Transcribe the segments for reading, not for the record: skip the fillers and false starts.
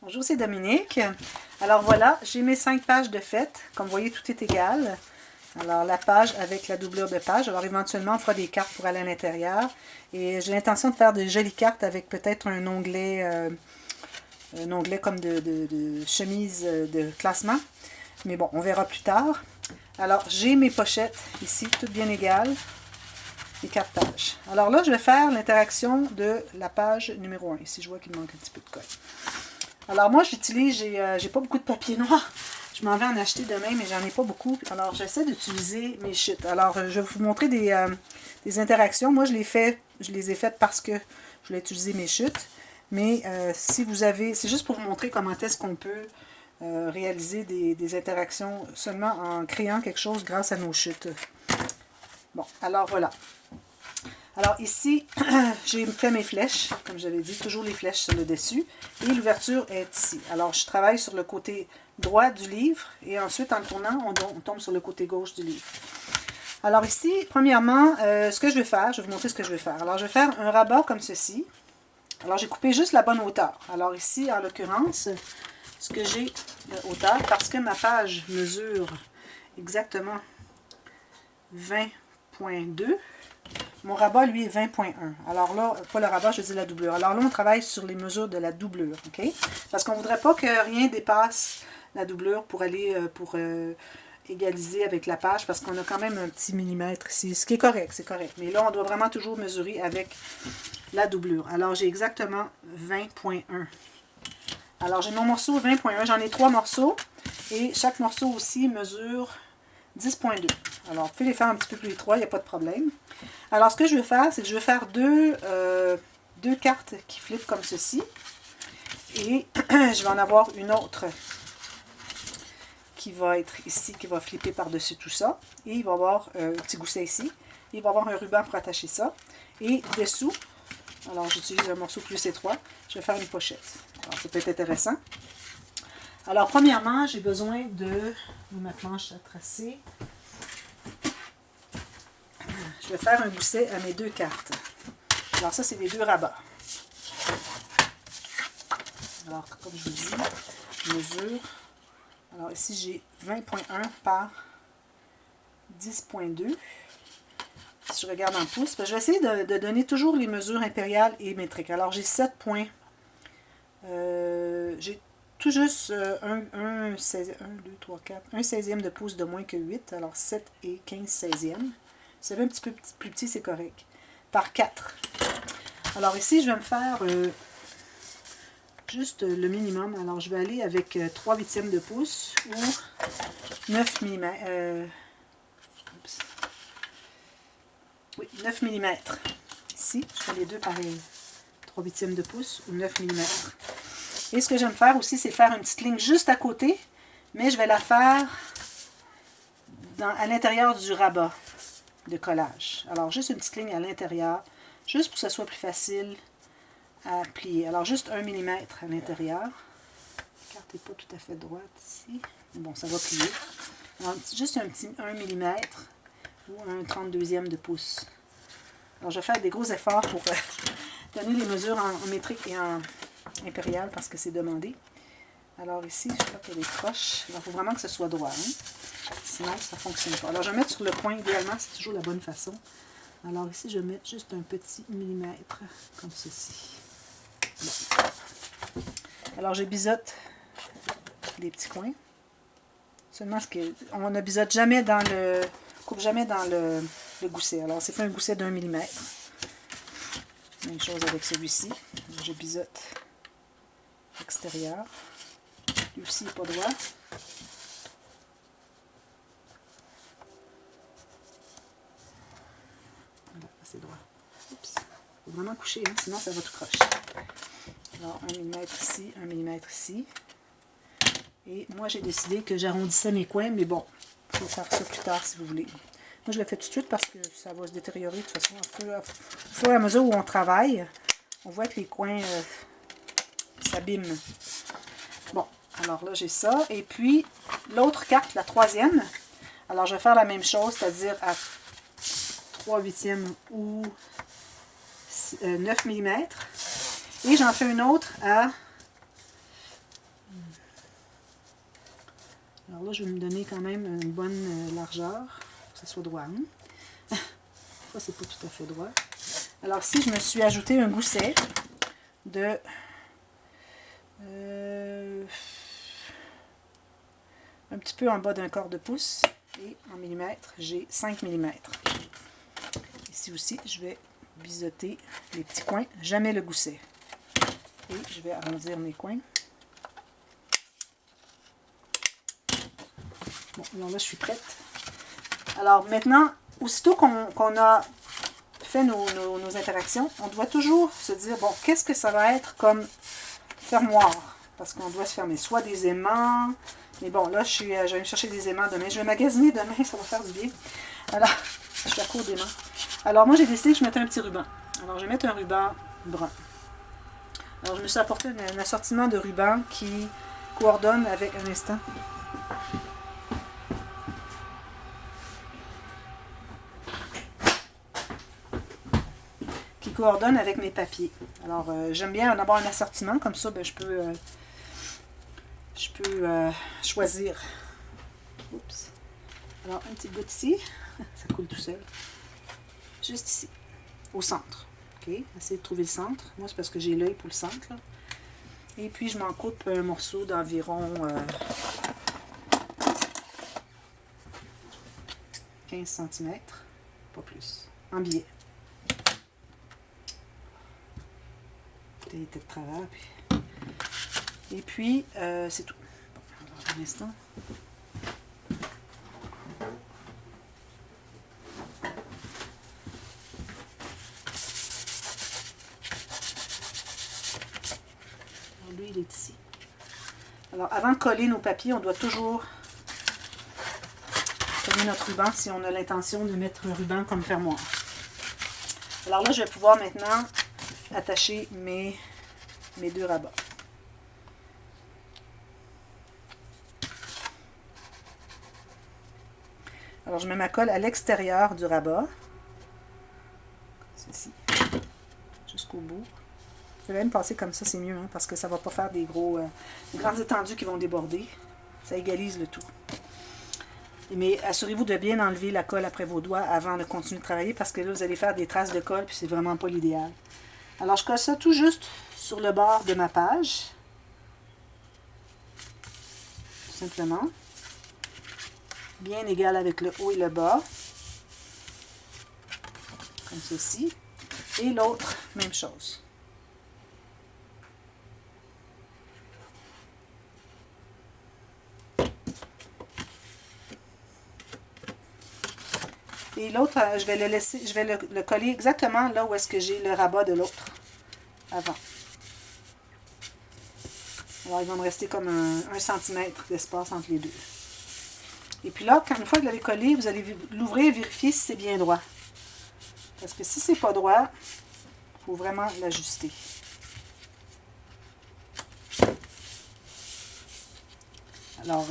Bonjour, c'est Dominique. Alors voilà, j'ai mes 5 pages de fête. Comme vous voyez, tout est égal. Alors la page avec la doublure de page. Alors éventuellement, on fera des cartes pour aller à l'intérieur. Et j'ai l'intention de faire de jolies cartes avec peut-être un onglet comme de chemise de classement. Mais bon, on verra plus tard. Alors j'ai mes pochettes ici, toutes bien égales. Les 4 pages. Alors là, je vais faire l'interaction de la page numéro 1. Ici, je vois qu'il manque un petit peu de colle. Alors moi, j'utilise, j'ai pas beaucoup de papier noir. Je m'en vais en acheter demain, mais j'en ai pas beaucoup. Alors j'essaie d'utiliser mes chutes. Alors je vais vous montrer des interactions. Moi, je les ai faites parce que je voulais utiliser mes chutes. Mais si vous avez, c'est juste pour vous montrer comment est-ce qu'on peut réaliser des interactions seulement en créant quelque chose grâce à nos chutes. Bon, alors voilà. Alors ici, j'ai fait mes flèches, comme j'avais dit, toujours les flèches sur le dessus. Et l'ouverture est ici. Alors je travaille sur le côté droit du livre et ensuite en tournant, on tombe sur le côté gauche du livre. Alors ici, premièrement, ce que je vais faire, je vais vous montrer ce que je vais faire. Alors je vais faire un rabat comme ceci. Alors j'ai coupé juste la bonne hauteur. Alors ici, en l'occurrence, ce que j'ai de hauteur, parce que ma page mesure exactement 20,2. Mon rabat, lui, est 20,1. Alors là, pas le rabat, je dis la doublure. Alors là, on travaille sur les mesures de la doublure, OK? Parce qu'on ne voudrait pas que rien dépasse la doublure pour aller, égaliser avec la page, parce qu'on a quand même un petit millimètre ici, ce qui est correct, c'est correct. Mais là, on doit vraiment toujours mesurer avec la doublure. Alors, j'ai exactement 20,1. Alors, j'ai mon morceau 20,1. J'en ai 3 morceaux. Et chaque morceau aussi mesure 10,2. Alors, vous pouvez les faire un petit peu plus étroits, il n'y a pas de problème. Alors, ce que je vais faire, c'est que je vais faire deux cartes qui flippent comme ceci. Et je vais en avoir une autre qui va être ici, qui va flipper par-dessus tout ça. Et il va y avoir un petit gousset ici. Et il va y avoir un ruban pour attacher ça. Et dessous, alors j'utilise un morceau plus étroit, je vais faire une pochette. Alors, ça peut être intéressant. Alors, premièrement, j'ai besoin de ma planche à tracer. Je vais faire un gousset à mes 2 cartes. Alors ça, c'est les 2 rabats. Alors, comme je vous dis, je mesure. Alors ici, j'ai 20,1 par 10,2. Si je regarde en pouces, je vais essayer de donner toujours les mesures impériales et métriques. Alors, j'ai 7 points. J'ai tout juste un 16e de pouce de moins que 8. Alors, 7 et 15 16e. Si vous avez un petit peu plus petit, c'est correct. Par 4. Alors ici, je vais me faire juste le minimum. Alors, je vais aller avec 3 huitièmes de pouce ou 9 mm. Oui, 9 mm. Ici, je fais les deux pareils. 3 huitièmes de pouce ou 9 mm. Et ce que j'aime faire aussi, c'est faire une petite ligne juste à côté, mais je vais la faire à l'intérieur du rabat de collage. Alors, juste une petite ligne à l'intérieur, juste pour que ce soit plus facile à plier. Alors, juste 1 mm à l'intérieur. La carte n'est pas tout à fait droite ici. Bon, ça va plier. Alors, juste un petit 1 mm ou un 32e de pouce. Alors, je vais faire des gros efforts pour donner les mesures en métrique et en impérial parce que c'est demandé. Alors ici, je crois qu'il y a des croches. Il faut vraiment que ce soit droit. Hein? Sinon, ça ne fonctionne pas. Alors, je vais mettre sur le coin. Idéalement, c'est toujours la bonne façon. Alors ici, je vais mettre juste un petit millimètre, comme ceci. Bon. Alors, je biseaute des petits coins. Seulement, on ne biseaute jamais dans le... coupe jamais dans le gousset. Alors, c'est fait un gousset d'1 mm. Même chose avec celui-ci. Je biseaute l'extérieur. Lui aussi n'est pas droit. Voilà, c'est droit. Oups. Il faut vraiment coucher, hein, sinon ça va tout crocher. Alors, 1 mm ici, 1 mm ici. Et moi, j'ai décidé que j'arrondissais mes coins, mais bon, il faut faire ça plus tard si vous voulez. Moi, je le fais tout de suite parce que ça va se détériorer de toute façon. Au fur et à mesure où on travaille, on voit que les coins s'abîment. Bon, alors là, j'ai ça. Et puis, l'autre carte, la 3e, alors je vais faire la même chose, c'est-à-dire à 3 huitièmes ou 9 mm. Et j'en fais une autre à Alors là, je vais me donner quand même une bonne largeur, pour que ça soit droit. Hein? Ça, c'est pas tout à fait droit. Alors ici, je me suis ajouté un gousset de un petit peu en bas d'un quart de pouce. Et en millimètres, j'ai 5 mm. Ici aussi, je vais biseauter les petits coins, jamais le gousset. Et je vais arrondir mes coins. Bon, alors là, je suis prête. Alors maintenant, aussitôt qu'on a fait nos interactions, on doit toujours se dire, bon, qu'est-ce que ça va être comme fermoir? Parce qu'on doit se fermer soit des aimants, mais bon, là, je vais me chercher des aimants demain. Je vais magasiner demain, ça va faire du bien. Alors, je suis à court d'aimants. Alors, moi, j'ai décidé que je mettais un petit ruban. Alors, je vais mettre un ruban brun. Alors, je me suis apporté un assortiment de rubans qui coordonne avec un instant. Qui coordonne avec mes papiers. Alors, j'aime bien en avoir un assortiment, comme ça, ben, je peux choisir. Oups. Alors, un petit goutte ici. Ça coule tout seul. Juste ici, au centre. OK? Essayez de trouver le centre. Moi, c'est parce que j'ai l'œil pour le centre. Là. Et puis, je m'en coupe un morceau d'environ 15 cm. Pas plus. En billet. Peut-être de travers. Puis... Et puis, c'est tout. Bon, alors, un instant. Lui, il est ici. Alors, avant de coller nos papiers, on doit toujours coller notre ruban si on a l'intention de mettre un ruban comme fermoir. Alors là, je vais pouvoir maintenant attacher mes deux rabats. Alors, je mets ma colle à l'extérieur du rabat. Ceci. Jusqu'au bout. Je vais même passer comme ça, c'est mieux, hein, parce que ça ne va pas faire des grandes étendues qui vont déborder. Ça égalise le tout. Mais assurez-vous de bien enlever la colle après vos doigts avant de continuer de travailler, parce que là, vous allez faire des traces de colle, puis c'est vraiment pas l'idéal. Alors, je colle ça tout juste sur le bord de ma page. Tout simplement. Bien égal avec le haut et le bas. Comme ceci. Et l'autre, même chose. Et l'autre, je vais le laisser, je vais le coller exactement là où est-ce que j'ai le rabat de l'autre avant. Alors, il va me rester comme un centimètre d'espace entre les deux. Et puis là, une fois que vous l'avez collé, vous allez l'ouvrir et vérifier si c'est bien droit. Parce que si c'est pas droit, il faut vraiment l'ajuster. Alors,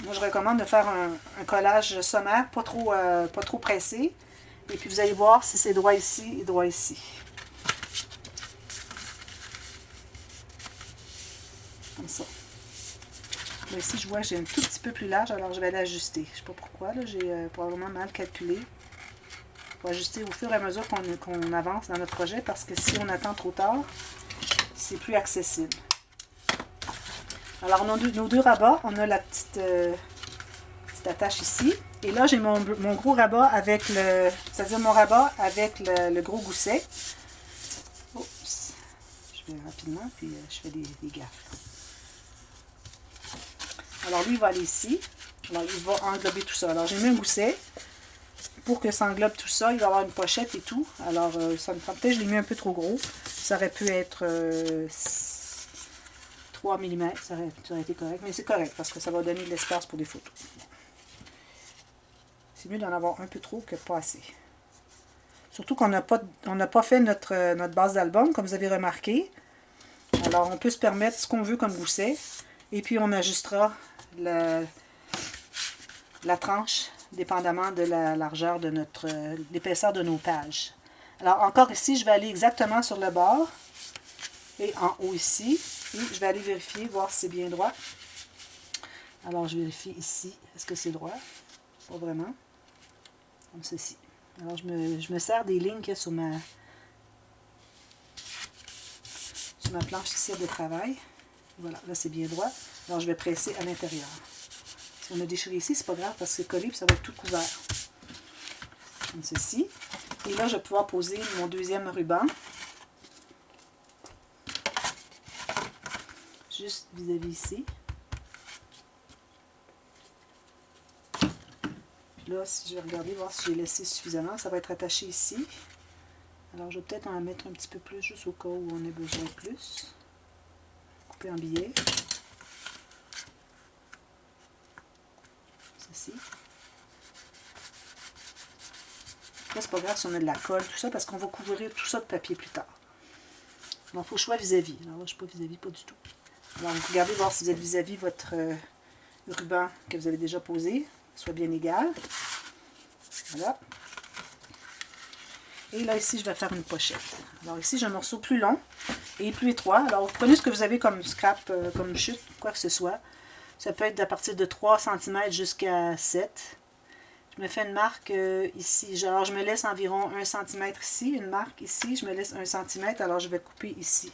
moi, je recommande de faire un collage sommaire, pas trop pressé. Et puis, vous allez voir si c'est droit ici et droit ici. Comme ça. Là, ici, je vois que j'ai un tout petit peu plus large, alors je vais l'ajuster. Je ne sais pas pourquoi, là, j'ai probablement mal calculé. Il faut ajuster au fur et à mesure qu'on avance dans notre projet, parce que si on attend trop tard, c'est plus accessible. Alors, nos deux rabats, on a la petite attache ici. Et là, j'ai mon gros rabat avec c'est-à-dire mon rabat avec le gros gousset. Oups. Je vais rapidement, puis je fais des gaffes. Là. Alors, lui, il va aller ici. Alors, il va englober tout ça. Alors, j'ai mis un gousset pour que ça englobe tout ça. Il va y avoir une pochette et tout. Alors, ça me prend peut-être, je l'ai mis un peu trop gros. Ça aurait pu être 3 mm. Ça aurait été correct. Mais c'est correct parce que ça va donner de l'espace pour des photos. C'est mieux d'en avoir un peu trop que pas assez. Surtout qu'on n'a pas fait notre base d'album, comme vous avez remarqué. Alors, on peut se permettre ce qu'on veut comme gousset. Et puis, on ajustera la tranche, dépendamment de la largeur de l'épaisseur de nos pages. Alors, encore ici, je vais aller exactement sur le bord. Et en haut ici. Et je vais aller vérifier, voir si c'est bien droit. Alors, je vérifie ici, est-ce que c'est droit? Pas vraiment. Comme ceci. Alors, je me sers des lignes qu'il y a sur ma planche ici de travail. Voilà, là, c'est bien droit. Alors, je vais presser à l'intérieur. Si on a déchiré ici, c'est pas grave parce que c'est collé et ça va être tout couvert. Comme ceci. Et là, je vais pouvoir poser mon deuxième ruban. Juste vis-à-vis ici. Puis là, si je vais regarder, voir si j'ai laissé suffisamment, ça va être attaché ici. Alors, je vais peut-être en mettre un petit peu plus, juste au cas où on ait besoin de plus. Couper en billets. Ceci. Là, c'est pas grave si on a de la colle, tout ça, parce qu'on va couvrir tout ça de papier plus tard. Donc, il faut que je sois vis-à-vis. Alors là, je ne suis pas vis-à-vis, pas du tout. Alors, vous regardez voir si vous êtes vis-à-vis votre ruban que vous avez déjà posé, soit bien égal. Voilà. Et là, ici, je vais faire une pochette. Alors ici, j'ai un morceau plus long et plus étroit. Alors, vous prenez ce que vous avez comme scrap, comme chute, quoi que ce soit. Ça peut être à partir de 3 cm jusqu'à 7. Je me fais une marque ici. Alors, je me laisse environ 1 cm ici. Une marque ici. Je me laisse 1 cm. Alors, je vais couper ici.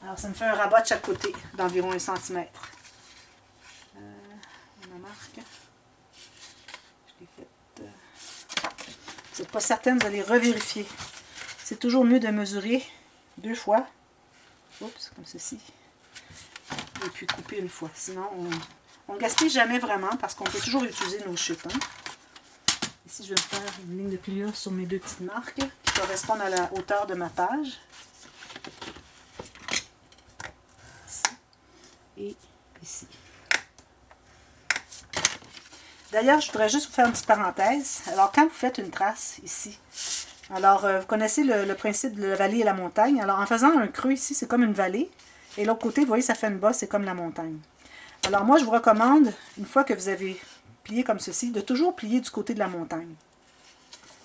Alors, ça me fait un rabat de chaque côté d'environ 1 cm. Ma marque. Je l'ai faite. Vous n'êtes pas certaine, vous allez revérifier. C'est toujours mieux de mesurer 2 fois. Oups, comme ceci. Et puis couper une fois. Sinon, on ne gaspille jamais vraiment parce qu'on peut toujours utiliser nos chutes. Hein. Ici, je vais faire une ligne de pliure sur mes 2 petites marques qui correspondent à la hauteur de ma page. Ici et ici. D'ailleurs, je voudrais juste vous faire une petite parenthèse. Alors, quand vous faites une trace ici, alors vous connaissez le principe de la vallée et la montagne. Alors, en faisant un creux ici, c'est comme une vallée. Et l'autre côté, vous voyez, ça fait une bosse, c'est comme la montagne. Alors, moi, je vous recommande, une fois que vous avez plié comme ceci, de toujours plier du côté de la montagne.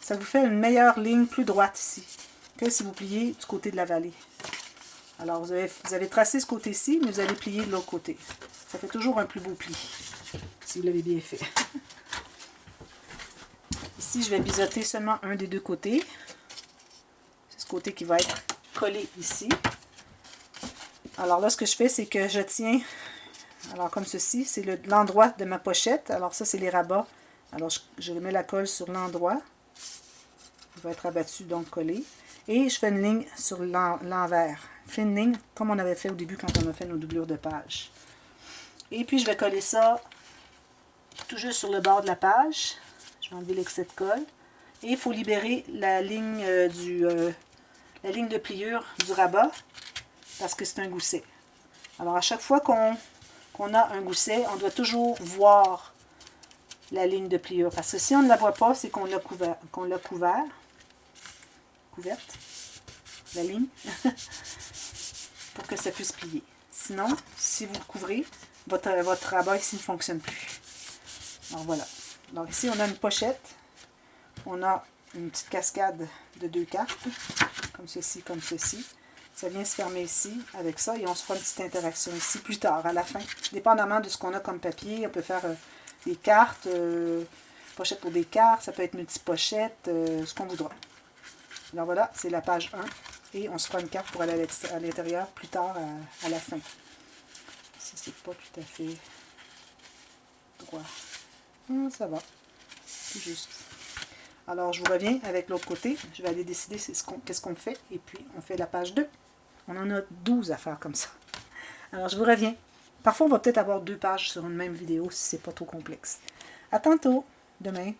Ça vous fait une meilleure ligne plus droite ici, que si vous pliez du côté de la vallée. Alors, vous avez tracé ce côté-ci, mais vous allez plier de l'autre côté. Ça fait toujours un plus beau pli, si vous l'avez bien fait. Ici, je vais biseauter seulement un des 2 côtés. C'est ce côté qui va être collé ici. Alors là, ce que je fais, c'est que je tiens, alors comme ceci, c'est l'endroit de ma pochette. Alors ça, c'est les rabats. Alors je mets la colle sur l'endroit. Il va être abattu, donc collé. Et je fais une ligne sur l'envers. Fine ligne, comme on avait fait au début quand on a fait nos doublures de page. Et puis, je vais coller ça tout juste sur le bord de la page. Je vais enlever l'excès de colle. Et il faut libérer la ligne, la ligne de pliure du rabat parce que c'est un gousset. Alors, à chaque fois qu'on a un gousset, on doit toujours voir la ligne de pliure. Parce que si on ne la voit pas, c'est qu'on l'a couverte, la ligne, pour que ça puisse plier. Sinon, si vous le couvrez, votre rabat ici ne fonctionne plus. Alors voilà. Donc ici, on a une pochette. On a une petite cascade de 2 cartes, comme ceci, comme ceci. Ça vient se fermer ici avec ça et on se fera une petite interaction ici plus tard, à la fin. Dépendamment de ce qu'on a comme papier, on peut faire des cartes, pochette pour des cartes, ça peut être multi-pochette, ce qu'on voudra. Alors voilà, c'est la page 1 et on se fera une carte pour aller à l'intérieur plus tard, à la fin. Ici, c'est pas tout à fait droit. Ça va, tout juste. Alors, je vous reviens avec l'autre côté. Je vais aller décider qu'est-ce qu'on fait. Et puis, on fait la page 2. On en a 12 à faire comme ça. Alors, je vous reviens. Parfois, on va peut-être avoir 2 pages sur une même vidéo si c'est pas trop complexe. À tantôt, demain.